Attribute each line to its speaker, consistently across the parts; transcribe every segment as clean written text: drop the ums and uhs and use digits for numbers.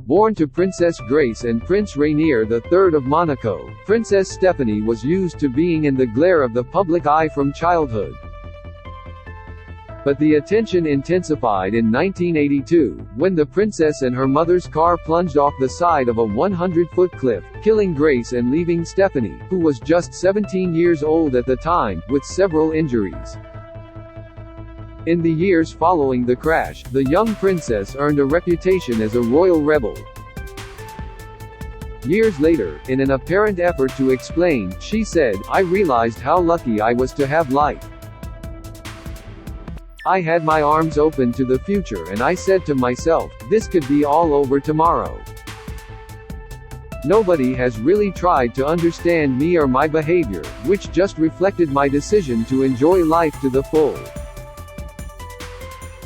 Speaker 1: Born to Princess Grace and Prince Rainier III of Monaco, Princess Stéphanie was used to being in the glare of the public eye from childhood. But the attention intensified in 1982, when the princess and her mother's car plunged off the side of a 100-foot cliff, killing Grace and leaving Stéphanie, who was just 17 years old at the time, with several injuries. In the years following the crash, the young princess earned a reputation as a royal rebel. Years later, in an apparent effort to explain, she said, "I realized how lucky I was to have life. I had my arms open to the future and I said to myself, this could be all over tomorrow. Nobody has really tried to understand me or my behavior, which just reflected my decision to enjoy life to the full."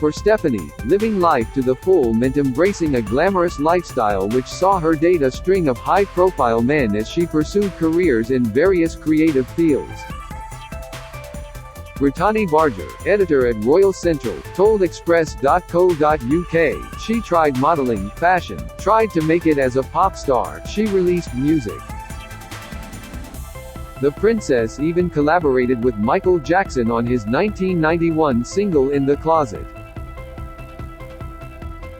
Speaker 1: For Stéphanie, living life to the full meant embracing a glamorous lifestyle which saw her date a string of high-profile men as she pursued careers in various creative fields. Brittany Barger, editor at Royal Central, told Express.co.uk, she tried modeling, fashion, tried to make it as a pop star, she released music. The princess even collaborated with Michael Jackson on his 1991 single In the Closet.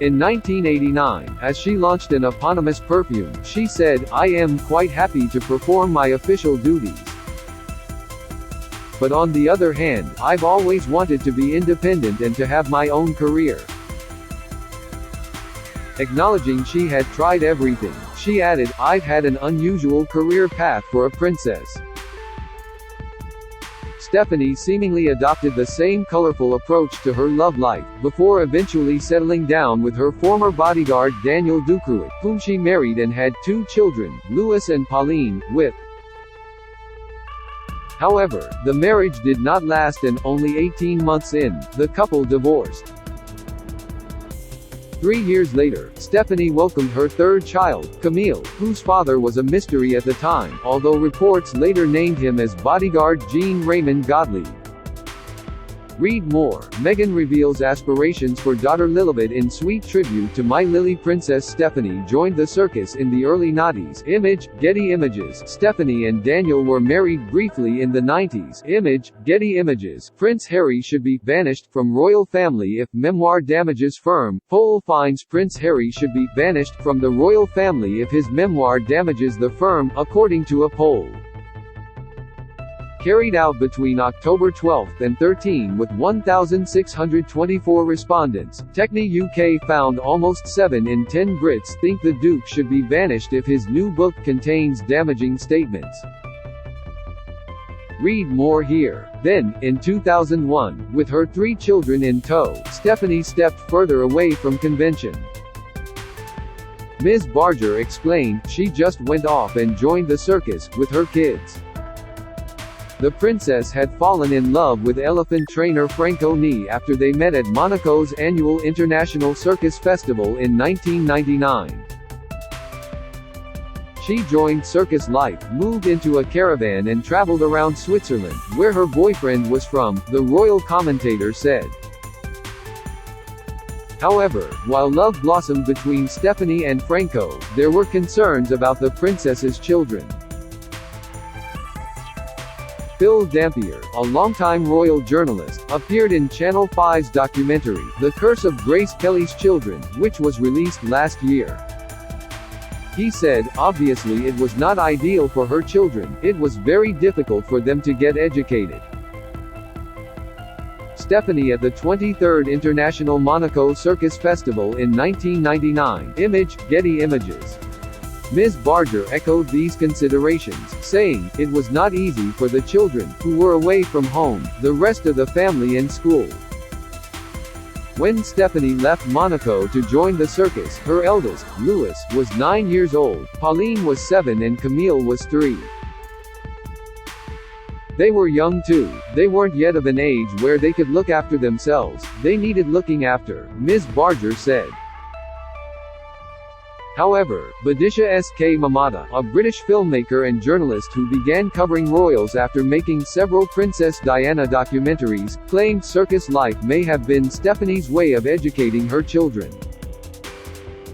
Speaker 1: In 1989, as she launched an eponymous perfume, she said, "I am quite happy to perform my official duties. But on the other hand, I've always wanted to be independent and to have my own career." Acknowledging she had tried everything, she added, "I've had an unusual career path for a princess." Stéphanie seemingly adopted the same colorful approach to her love life, before eventually settling down with her former bodyguard Daniel Ducruet, whom she married and had 2 children, Louis and Pauline, with. However, the marriage did not last and, only 18 months in, the couple divorced. 3 years later, Stéphanie welcomed her 3rd child, Camille, whose father was a mystery at the time, although reports later named him as bodyguard Jean-Raymond Godley. Read more. Meghan reveals aspirations for daughter Lilibet in sweet tribute to My Lily. Princess Stéphanie joined the circus in the early 90s. Image, Getty Images. Stéphanie and Daniel were married briefly in the 90s. Image, Getty Images. Prince Harry should be banished from royal family if memoir damages firm. Poll finds Prince Harry should be banished from the royal family if his memoir damages the firm, according to a poll carried out between October 12 and 13 with 1,624 respondents. Techni UK found almost 7 in 10 Brits think the Duke should be banished if his new book contains damaging statements. Read more here. Then, in 2001, with her 3 children in tow, Stéphanie stepped further away from convention. Ms. Barger explained, she just went off and joined the circus, with her kids. The princess had fallen in love with elephant trainer Franco Ni after they met at Monaco's annual International Circus Festival in 1999. She joined circus life, moved into a caravan and traveled around Switzerland, where her boyfriend was from, the royal commentator said. However, while love blossomed between Stéphanie and Franco, there were concerns about the princess's children. Phil Dampier, a longtime royal journalist, appeared in Channel 5's documentary, The Curse of Grace Kelly's Children, which was released last year. He said, obviously it was not ideal for her children, it was very difficult for them to get educated. Stéphanie at the 23rd International Monaco Circus Festival in 1999. Image, Getty Images. Ms. Barger echoed these considerations, saying, it was not easy for the children, who were away from home, the rest of the family and school. When Stéphanie left Monaco to join the circus, her eldest, Louis, was 9 years old, Pauline was 7 and Camille was 3. They were young too, they weren't yet of an age where they could look after themselves, they needed looking after, Ms. Barger said. However, Badisha S.K. Mamata, a British filmmaker and journalist who began covering royals after making several Princess Diana documentaries, claimed circus life may have been Stéphanie's way of educating her children.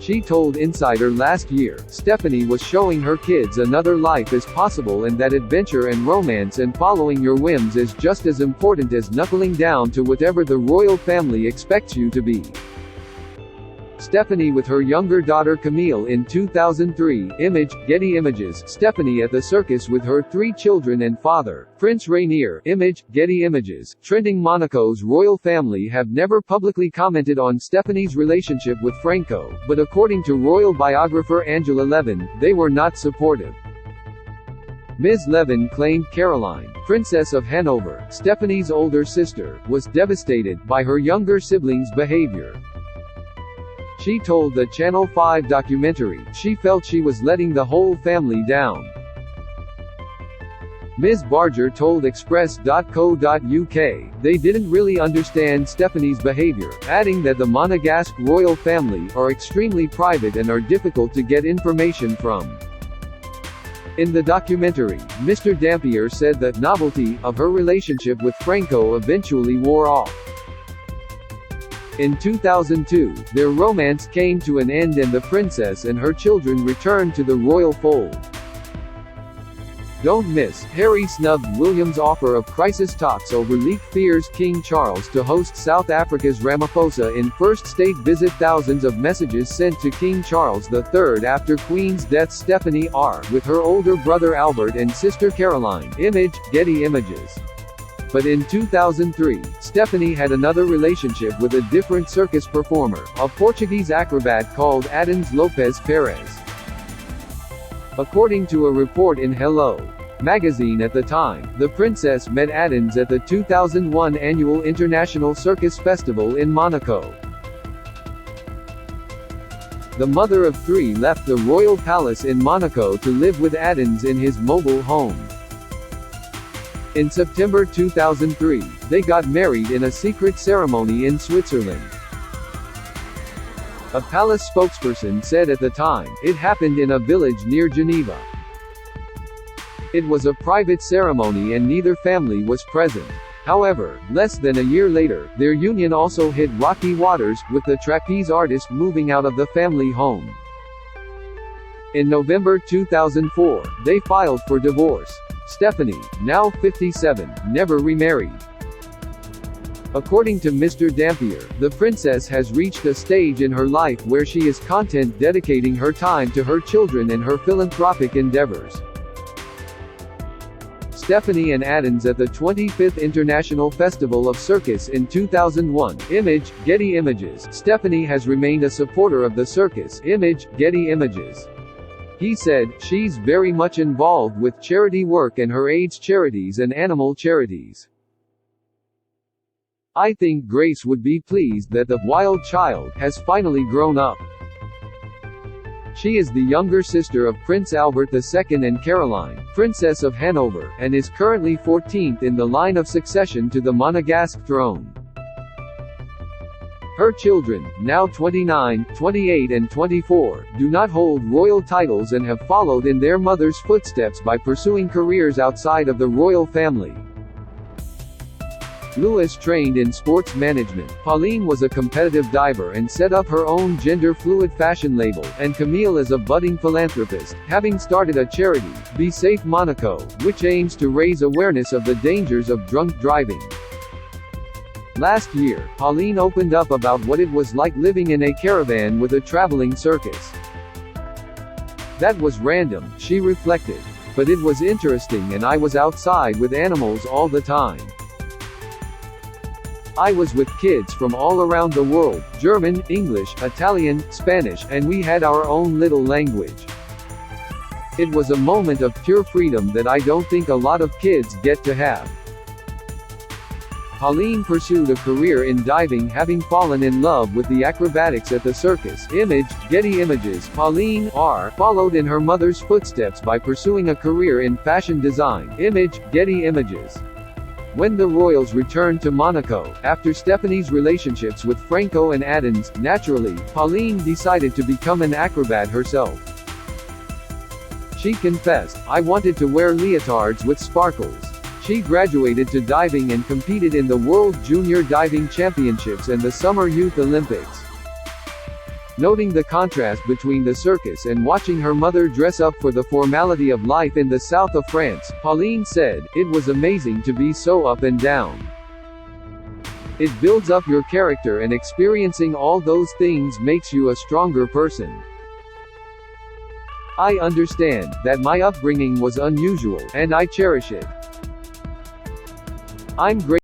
Speaker 1: She told Insider last year, Stephanie was showing her kids another life is possible and that adventure and romance and following your whims is just as important as knuckling down to whatever the royal family expects you to be. Stephanie with her younger daughter Camille in 2003, image, Getty Images. Stephanie at the circus with her 3 children and father, Prince Rainier, image, Getty Images. Trending Monaco's royal family have never publicly commented on Stephanie's relationship with Franco, but according to royal biographer Angela Levin, they were not supportive. Ms. Levin claimed Caroline, Princess of Hanover, Stephanie's older sister, was devastated by her younger siblings' behavior. She told the Channel 5 documentary, she felt she was letting the whole family down. Ms. Barger told Express.co.uk, they didn't really understand Stephanie's behavior, adding that the Monegasque royal family are extremely private and are difficult to get information from. In the documentary, Mr. Dampier said that novelty of her relationship with Franco eventually wore off. In 2002, their romance came to an end and the princess and her children returned to the royal fold. Don't miss, Harry snubbed William's offer of crisis talks over leaked fears King Charles to host South Africa's Ramaphosa in first state visit. Thousands of messages sent to King Charles III after Queen's death. Stephanie R. with her older brother Albert and sister Caroline, image, Getty Images. But in 2003, Stephanie had another relationship with a different circus performer, a Portuguese acrobat called Adins Lopes Perez. According to a report in Hello! Magazine at the time, the princess met Adins at the 2001 annual International Circus Festival in Monaco. The mother of 3 left the royal palace in Monaco to live with Adins in his mobile home. In September 2003, they got married in a secret ceremony in Switzerland. A palace spokesperson said at the time, it happened in a village near Geneva. It was a private ceremony and neither family was present. However, less than a year later, their union also hit rocky waters, with the trapeze artist moving out of the family home. In November 2004, they filed for divorce. Stephanie, now 57, never remarried. According to Mr. Dampier, the princess has reached a stage in her life where she is content dedicating her time to her children and her philanthropic endeavors. Stephanie and Adins at the 25th International Festival of Circus in 2001, image, Getty Images. Stephanie has remained a supporter of the circus, image, Getty Images. He said, she's very much involved with charity work and her AIDS charities and animal charities. I think Grace would be pleased that the wild child has finally grown up. She is the younger sister of Prince Albert II and Caroline, Princess of Hanover, and is currently 14th in the line of succession to the Monegasque throne. Her children, now 29, 28 and 24, do not hold royal titles and have followed in their mother's footsteps by pursuing careers outside of the royal family. Louis trained in sports management, Pauline was a competitive diver and set up her own gender-fluid fashion label, and Camille is a budding philanthropist, having started a charity, Be Safe Monaco, which aims to raise awareness of the dangers of drunk driving. Last year, Pauline opened up about what it was like living in a caravan with a traveling circus. That was random, she reflected. But it was interesting and I was outside with animals all the time. I was with kids from all around the world, German, English, Italian, Spanish, and we had our own little language. It was a moment of pure freedom that I don't think a lot of kids get to have. Pauline pursued a career in diving, having fallen in love with the acrobatics at the circus. Image, Getty Images. Pauline R. followed in her mother's footsteps by pursuing a career in fashion design. Image, Getty Images. When the royals returned to Monaco, after Stephanie's relationships with Franco and Adins, naturally, Pauline decided to become an acrobat herself. She confessed, I wanted to wear leotards with sparkles. She graduated to diving and competed in the World Junior Diving Championships and the Summer Youth Olympics. Noting the contrast between the circus and watching her mother dress up for the formality of life in the south of France, Pauline said, "It was amazing to be so up and down. It builds up your character and experiencing all those things makes you a stronger person. I understand that my upbringing was unusual, and I cherish it. I'm grateful